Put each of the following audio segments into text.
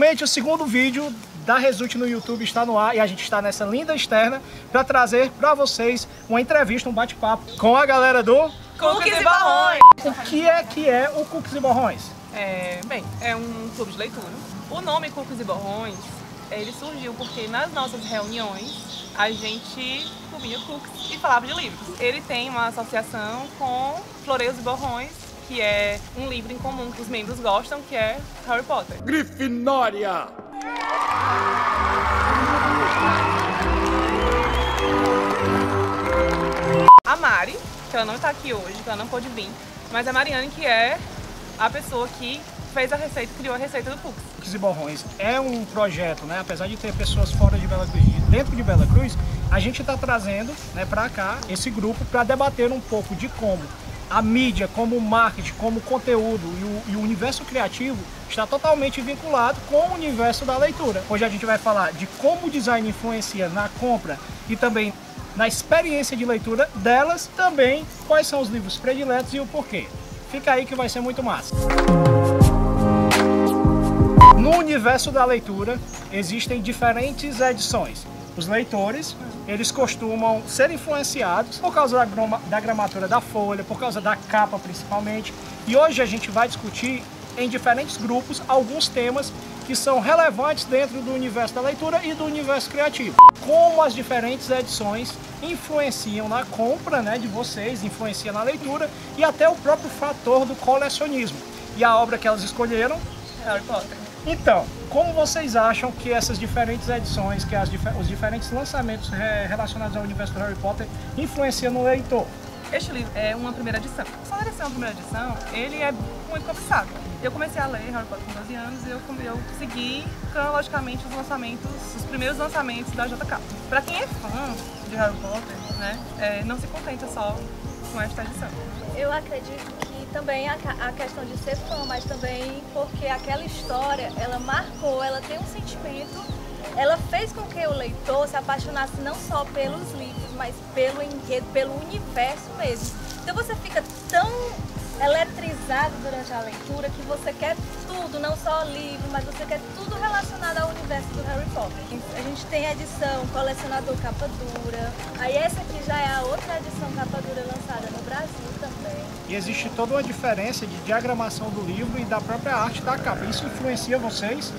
Finalmente o segundo vídeo da Result no YouTube está no ar e a gente está nessa linda externa para trazer para vocês uma entrevista, um bate-papo com a galera do Cookies e Borrões. O que é o Cookies e Borrões? Bem, é um clube de leitura. O nome Cookies e Borrões, ele surgiu porque nas nossas reuniões a gente comia cookies e falava de livros. Ele tem uma associação com Floreios e Borrões, que é um livro em comum que os membros gostam, que é Harry Potter. Grifinória! A Mari, que ela não está aqui hoje, que ela não pôde vir, mas a Mariane, que é a pessoa que fez a receita, criou a receita do Cookies. Cookies e Borrões é um projeto, né? Apesar de ter pessoas fora de Bela Cruz, dentro de Bela Cruz, a gente está trazendo, né, para cá esse grupo para debater um pouco de como a mídia, como o marketing, como o conteúdo e o universo criativo está totalmente vinculado com o universo da leitura. Hoje a gente vai falar de como o design influencia na compra e também na experiência de leitura delas, também quais são os livros prediletos e o porquê. Fica aí que vai ser muito massa. No universo da leitura existem diferentes edições. Os leitores, eles costumam ser influenciados por causa da gramatura da folha, por causa da capa principalmente. E hoje a gente vai discutir em diferentes grupos alguns temas que são relevantes dentro do universo da leitura e do universo criativo. Como as diferentes edições influenciam na compra, né, de vocês, influenciam na leitura e até o próprio fator do colecionismo. E a obra que elas escolheram? Harry Potter. Então, como vocês acham que essas diferentes edições, que os diferentes lançamentos relacionados ao universo do Harry Potter influenciam no leitor? Este livro é uma primeira edição. Só na primeira edição, ele é muito cobiçado. Eu comecei a ler Harry Potter com 12 anos e eu segui cronologicamente os primeiros lançamentos da JK. Para quem é fã de Harry Potter, né, não se contenta só com esta edição. Eu acredito que também a questão de ser fã, mas também porque aquela história, ela marcou, ela tem um sentimento, ela fez com que o leitor se apaixonasse não só pelos livros, mas pelo enredo, pelo universo mesmo. Então você fica tão eletrizado durante a leitura que você quer tudo, não só livro, mas você quer tudo relacionado ao universo do Harry Potter. A gente tem a edição Colecionador Capa Dura, aí essa aqui já é a outra edição Capa Dura lançada no Brasil também. E existe toda uma diferença de diagramação do livro e da própria arte da capa. Isso influencia vocês?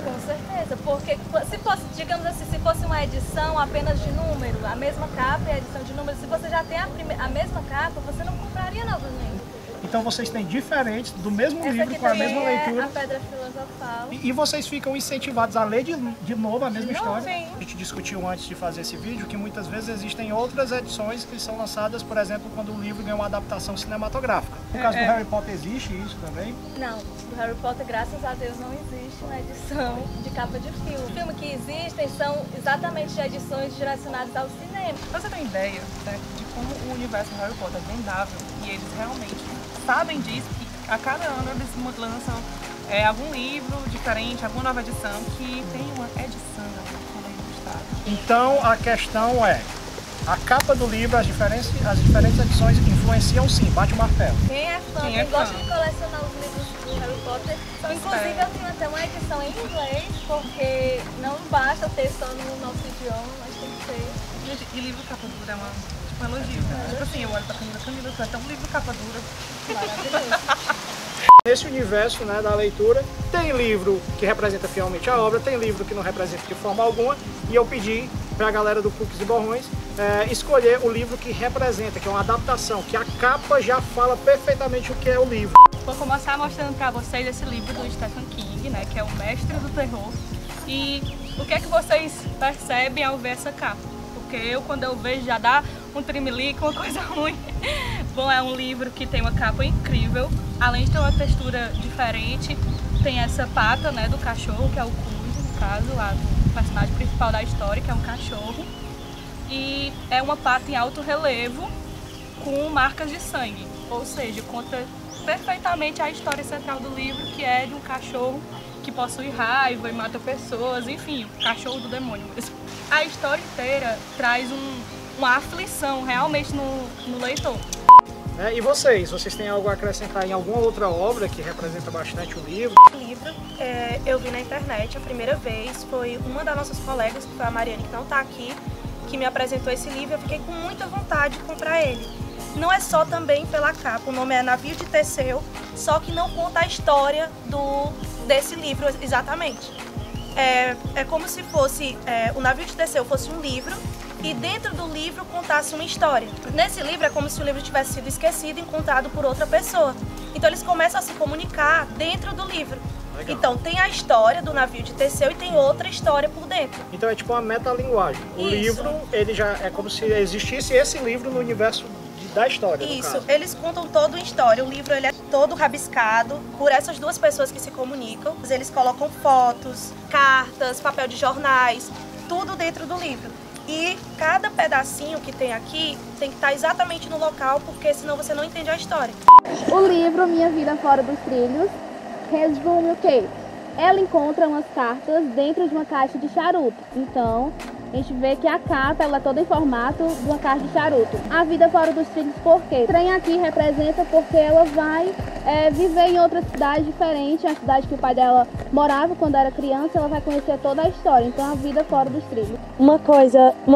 Com certeza, porque se fosse, digamos assim, se fosse uma edição apenas de número, a mesma capa e a edição de número, se você já tem a mesma capa, você não compraria novamente. Então vocês têm diferentes do mesmo Essa livro, aqui com a mesma é leitura. A Pedra Filosofal. E vocês ficam incentivados a ler de novo a mesma história? Sim. A gente discutiu antes de fazer esse vídeo que muitas vezes existem outras edições que são lançadas, por exemplo, quando o livro ganha uma adaptação cinematográfica. No caso do Harry Potter existe isso também? Não, do Harry Potter, graças a Deus, não existe uma edição de capa de filme. Os filmes que existem são exatamente de edições direcionadas ao cinema. Você tem ideia, né, de como o universo do Harry Potter é vendável e eles realmente sabem disso, que a cada ano eles lançam algum livro diferente, alguma nova edição que tem uma edição ilustrada. Então a questão é, a capa do livro, as diferentes edições influenciam sim, bate o martelo. Quem é fã, quem gosta de colecionar os livros do Harry Potter, inclusive eu tenho até uma edição em inglês, porque não basta ter só no nosso idioma, mas tem que ter. Gente, e livro capa dura é um elogio, né? Tipo assim, eu olho pra Camila, tu é tão livro capa dura. Maravilhoso. Nesse universo, né, da leitura, tem livro que representa fielmente a obra, tem livro que não representa de forma alguma, e eu pedi para a galera do Cookies e Borrões escolher o livro que representa, que é uma adaptação, que a capa já fala perfeitamente o que é o livro. Vou começar mostrando para vocês esse livro do Stephen King, né, que é o Mestre do Terror. E o que é que vocês percebem ao ver essa capa? Porque quando eu vejo, já dá um tremelique, uma coisa ruim. Bom, é um livro que tem uma capa incrível, além de ter uma textura diferente, tem essa pata, né, do cachorro, que é o Cujo, no caso, lá do personagem principal da história, que é um cachorro. E é uma pata em alto relevo, com marcas de sangue, ou seja, conta perfeitamente a história central do livro, que é de um cachorro que possui raiva e mata pessoas, enfim, o cachorro do demônio mesmo. A história inteira traz uma aflição realmente no leitor. E vocês têm algo a acrescentar em alguma outra obra que representa bastante o livro? O livro eu vi na internet a primeira vez, foi uma das nossas colegas, que foi a Mariane, que não está aqui, que me apresentou esse livro. Eu fiquei com muita vontade de comprar ele. Não é só também pela capa, o nome é Navio de Teseu, só que não conta a história desse livro exatamente. É como se fosse, o Navio de Teseu fosse um livro e dentro do livro contasse uma história. Nesse livro é como se o livro tivesse sido esquecido e contado por outra pessoa. Então eles começam a se comunicar dentro do livro. Legal. Então tem a história do Navio de Teseu e tem outra história por dentro. Então é tipo uma metalinguagem. O livro, ele já é como se existisse esse livro no universo da história. Isso, eles contam toda a história. O livro ele é todo rabiscado por essas duas pessoas que se comunicam. Eles colocam fotos, cartas, papel de jornais, tudo dentro do livro. E cada pedacinho que tem aqui tem que estar exatamente no local, porque senão você não entende a história. O livro Minha Vida Fora dos Trilhos resume o quê? Ela encontra umas cartas dentro de uma caixa de charuto. Então, a gente vê que a capa ela é toda em formato de uma caixa de charuto. A vida fora dos trilhos, por quê? O trem aqui representa porque ela vai viver em outra cidade diferente, a cidade que o pai dela morava quando era criança, ela vai conhecer toda a história. Então, a vida fora dos trilhos. Uma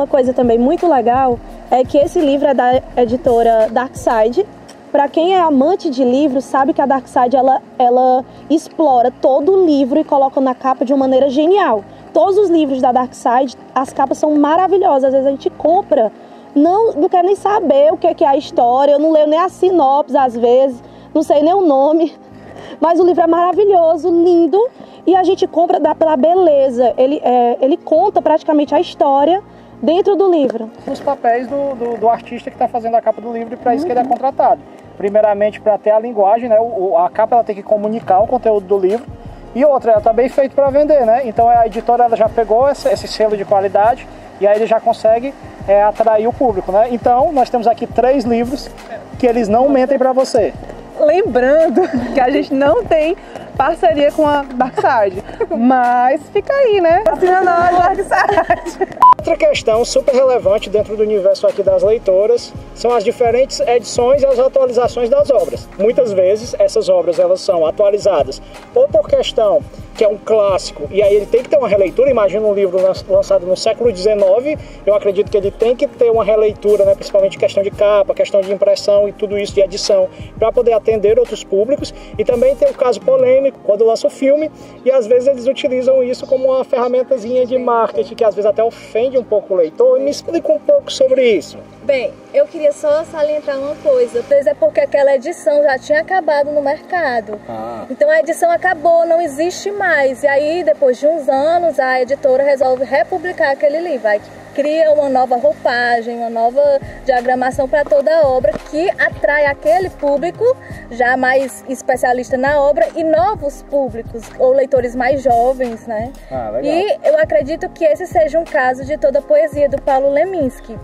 coisa também muito legal é que esse livro é da editora Darkside. Para quem é amante de livros, sabe que a Darkside ela explora todo o livro e coloca na capa de uma maneira genial. Todos os livros da Darkside, as capas são maravilhosas. Às vezes a gente compra, não quer nem saber o que é a história, eu não leio nem a sinopse às vezes, não sei nem o nome. Mas o livro é maravilhoso, lindo, e a gente compra pela beleza. Ele conta praticamente a história dentro do livro. Os papéis do artista que está fazendo a capa do livro, e para isso que ele é contratado. Primeiramente, para ter a linguagem, né? A capa ela tem que comunicar o conteúdo do livro. E outra, ela está bem feita para vender, né? Então a editora ela já pegou esse selo de qualidade e aí ele já consegue atrair o público, né? Então nós temos aqui 3 livros que eles não mentem para você. Lembrando que a gente não tem parceria com a Darkside, mas fica aí, né? Assina nós, Darkside. Outra questão super relevante dentro do universo aqui das leitoras são as diferentes edições e as atualizações das obras. Muitas vezes essas obras elas são atualizadas ou por questão que é um clássico e aí ele tem que ter uma releitura. Imagina um livro lançado no século XIX, eu acredito que ele tem que ter uma releitura, né? Principalmente questão de capa, questão de impressão e tudo isso de edição, para poder atender outros públicos. E também tem o caso polêmico quando lança o filme e às vezes eles utilizam isso como uma ferramentazinha de marketing que às vezes até ofende um pouco o leitor. E me explica um pouco sobre isso. Bem, eu queria só salientar uma coisa. Às vezes é porque aquela edição já tinha acabado no mercado. Então a edição acabou, não existe mais. E aí, depois de uns anos, a editora resolve republicar aquele livro. Aí cria uma nova roupagem, uma nova diagramação para toda a obra que atrai aquele público já mais especialista na obra e novos públicos, ou leitores mais jovens, né? Legal. E eu acredito que esse seja um caso de toda a poesia do Paulo Leminski.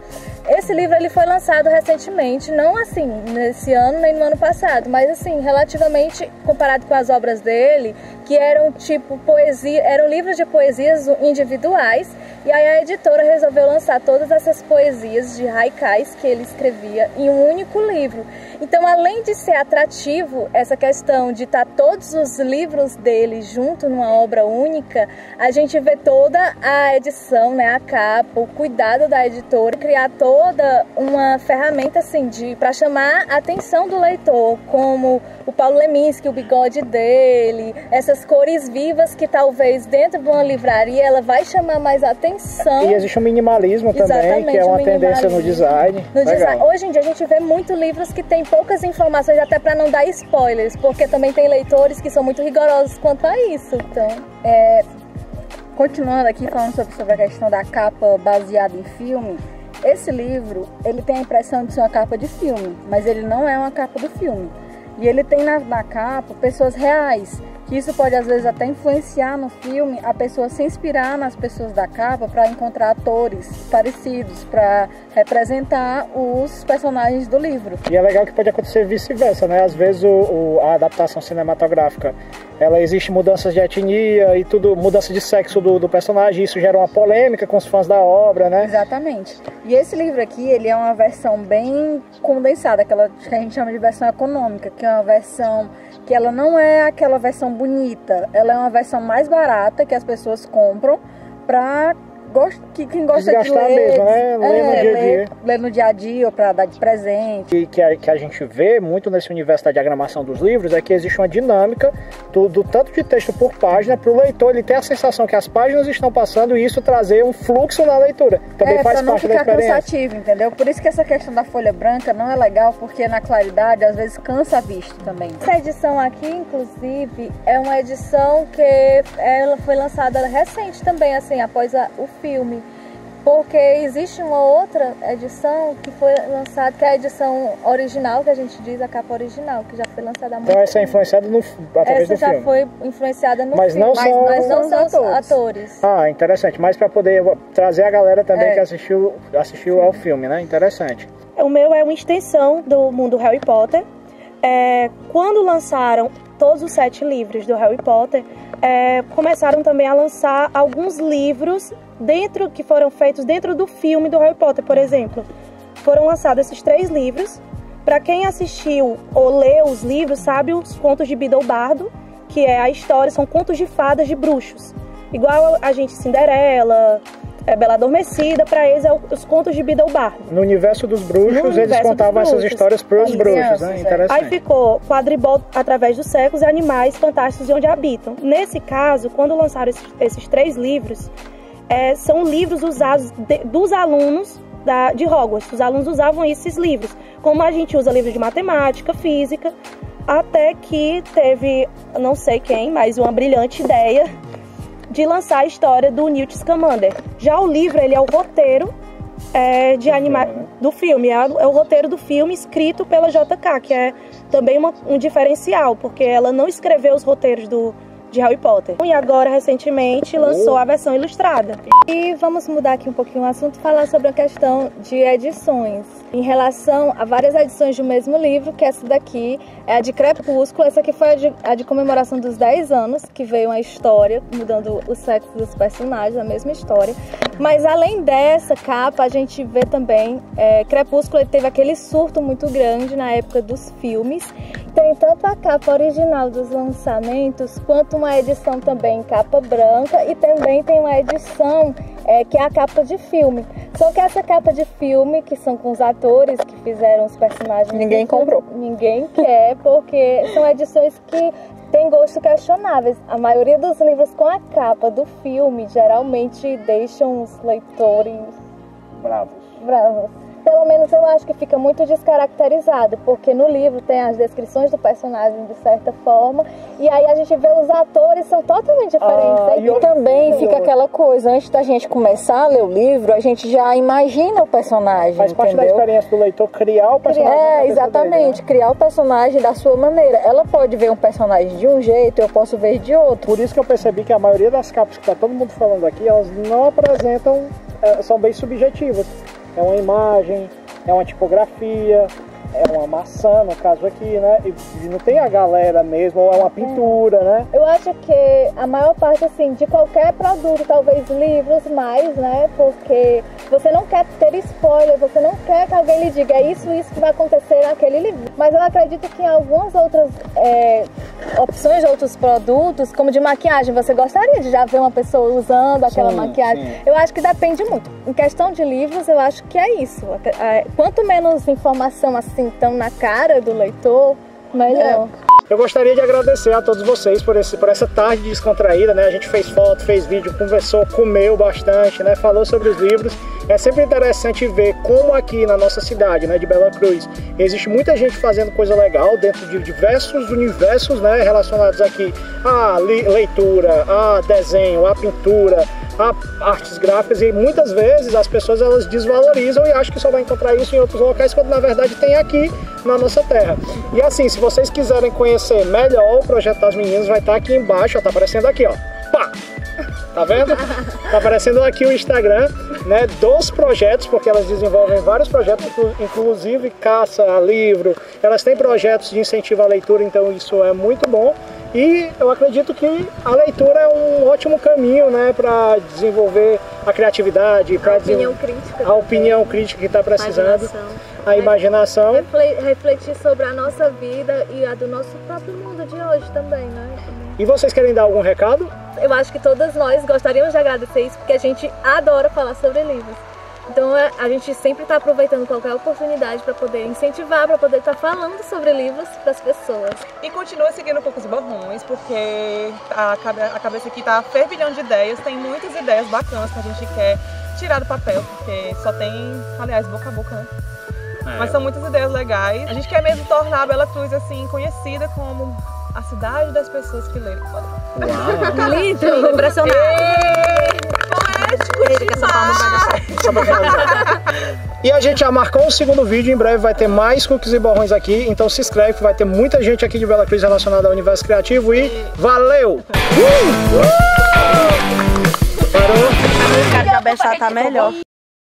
Esse livro ele foi lançado recentemente, não assim nesse ano nem no ano passado, mas assim relativamente comparado com as obras dele, que eram tipo poesia, eram livros de poesias individuais, e aí a editora resolveu lançar todas essas poesias de haikais que ele escrevia em um único livro. Então, além de ser atrativo essa questão de estar todos os livros dele junto numa obra única, a gente vê toda a edição, né, a capa, o cuidado da editora, criar toda uma ferramenta assim para chamar a atenção do leitor, como o Paulo Leminski, o bigode dele, essas cores vivas que talvez dentro de uma livraria ela vai chamar mais atenção. E existe o minimalismo também, exatamente, que é uma tendência no design. Hoje em dia a gente vê muitos livros que tem poucas informações, até para não dar spoilers, porque também tem leitores que são muito rigorosos quanto a isso. Então, continuando aqui falando sobre a questão da capa baseada em filme, esse livro ele tem a impressão de ser uma capa de filme, mas ele não é uma capa do filme. E ele tem na capa pessoas reais que isso pode às vezes até influenciar no filme a pessoa se inspirar nas pessoas da capa para encontrar atores parecidos, para representar os personagens do livro. E é legal que pode acontecer vice-versa, né? Às vezes a adaptação cinematográfica, ela existe mudanças de etnia e tudo, mudança de sexo do personagem, isso gera uma polêmica com os fãs da obra, né? Exatamente. E esse livro aqui, ele é uma versão bem condensada, aquela que a gente chama de versão econômica, que é uma versão que ela não é aquela versão bonita, ela é uma versão mais barata que as pessoas compram para quem gosta de ler, mesmo, né? Ler no dia a dia ou para dar de presente. E que a gente vê muito nesse universo da diagramação dos livros é que existe uma dinâmica do tanto de texto por página para o leitor ele ter a sensação que as páginas estão passando e isso trazer um fluxo na leitura. Também faz parte da experiência. Não ficar cansativo, entendeu? Por isso que essa questão da folha branca não é legal, porque na claridade às vezes cansa a vista também. Essa edição aqui, inclusive, é uma edição que ela foi lançada recente também, assim, após o filme, porque existe uma outra edição que foi lançada, que é a edição original, que a gente diz, a capa original, que já foi lançada há muito tempo. Então essa é influenciada através do filme? Essa já foi influenciada no mas filme, mas não são os atores. Ah, interessante, mas para poder trazer a galera também que assistiu ao filme, né? Interessante. O meu é uma extensão do mundo Harry Potter. Quando lançaram todos os 7 livros do Harry Potter, começaram também a lançar alguns livros que foram feitos dentro do filme do Harry Potter, por exemplo. Foram lançados esses 3 livros. Para quem assistiu ou leu os livros, sabe os contos de Biddlebardo, que é a história, são contos de fadas de bruxos. Igual a gente Cinderela, Bela Adormecida, para eles é os contos de Biddlebardo. No universo dos bruxos, eles contavam essas histórias para os bruxos, né? Interessante. Aí ficou Quadribol através dos séculos e Animais Fantásticos e Onde Habitam. Nesse caso, quando lançaram esses 3 livros, são livros usados dos alunos de Hogwarts. Os alunos usavam esses livros, como a gente usa livros de matemática, física, até que teve, não sei quem, mas uma brilhante ideia de lançar a história do Newt Scamander. Já o livro, ele é o roteiro do filme, é o roteiro do filme escrito pela JK, que é também um diferencial, porque ela não escreveu os roteiros de Harry Potter. E agora, recentemente, lançou a versão ilustrada. E vamos mudar aqui um pouquinho o assunto, falar sobre a questão de edições. Em relação a várias edições do mesmo livro, que essa daqui é a de Crepúsculo, essa aqui foi a de comemoração dos 10 anos, que veio uma história, mudando o sexo dos personagens, a mesma história. Mas além dessa capa, a gente vê também, Crepúsculo teve aquele surto muito grande na época dos filmes. Tem tanto a capa original dos lançamentos, quanto uma edição também em capa branca, e também tem uma edição que é a capa de filme. Só que essa capa de filme, que são com os atores que fizeram os personagens... Ninguém comprou. Ninguém quer, porque são edições que têm gosto questionáveis. A maioria dos livros com a capa do filme geralmente deixam os leitores... bravos. Pelo menos eu acho que fica muito descaracterizado, porque no livro tem as descrições do personagem de certa forma, e aí a gente vê os atores são totalmente diferentes. E também fica aquela coisa, antes da gente começar a ler o livro, a gente já imagina o personagem, faz parte da experiência do leitor criar o personagem. Exatamente, dele, né? Criar o personagem da sua maneira. Ela pode ver um personagem de um jeito, eu posso ver de outro. Por isso que eu percebi que a maioria das capas que está todo mundo falando aqui, elas não apresentam, são bem subjetivas. É uma imagem, é uma tipografia, é uma maçã, no caso aqui, né? E não tem a galera mesmo, ou é uma pintura, né? Eu acho que a maior parte, assim, de qualquer produto, talvez livros mais, né? Porque você não quer ter spoiler, você não quer que alguém lhe diga isso que vai acontecer naquele livro. Mas eu acredito que em algumas outras opções de outros produtos, como de maquiagem, você gostaria de já ver uma pessoa usando aquela maquiagem? Sim. Eu acho que depende muito. Em questão de livros, eu acho que é isso. Quanto menos informação, assim, tão na cara do leitor, melhor. Eu gostaria de agradecer a todos vocês por essa tarde descontraída, né? A gente fez foto, fez vídeo, conversou, comeu bastante, né? Falou sobre os livros. É sempre interessante ver como aqui na nossa cidade, né, de Bela Cruz, existe muita gente fazendo coisa legal dentro de diversos universos, né, relacionados aqui à leitura, a desenho, a pintura, artes gráficas, e muitas vezes as pessoas elas desvalorizam e acham que só vai encontrar isso em outros locais, quando na verdade tem aqui na nossa terra. E assim, se vocês quiserem conhecer melhor o projeto das meninas, vai estar aqui embaixo, ó, tá aparecendo aqui, ó. Pá! Tá vendo? Tá aparecendo aqui o Instagram, né, dos projetos, porque elas desenvolvem vários projetos, inclusive caça a livro, elas têm projetos de incentivo à leitura, então isso é muito bom. E eu acredito que a leitura é um ótimo caminho, né, para desenvolver a criatividade, para a opinião crítica que está precisando, a imaginação. Refletir sobre a nossa vida e a do nosso próprio mundo de hoje também, né? E vocês querem dar algum recado? Eu acho que todas nós gostaríamos de agradecer isso, porque a gente adora falar sobre livros. Então a gente sempre está aproveitando qualquer oportunidade para poder incentivar, para poder estar falando sobre livros para as pessoas. E continua seguindo Cocos e Borrões, porque a cabeça aqui está fervilhando de ideias, tem muitas ideias bacanas que a gente quer tirar do papel, porque só tem, aliás, boca a boca, né? Mas são muitas ideias legais. A gente quer mesmo tornar a Bela Cruz assim conhecida como a cidade das pessoas que leram. Uau! Lindo, impressionante. E a gente já marcou o segundo vídeo, em breve vai ter mais Cookies e Borrões aqui, então se inscreve que vai ter muita gente aqui de Bela Cruz relacionada ao universo criativo e valeu! A música de Abexá tá melhor.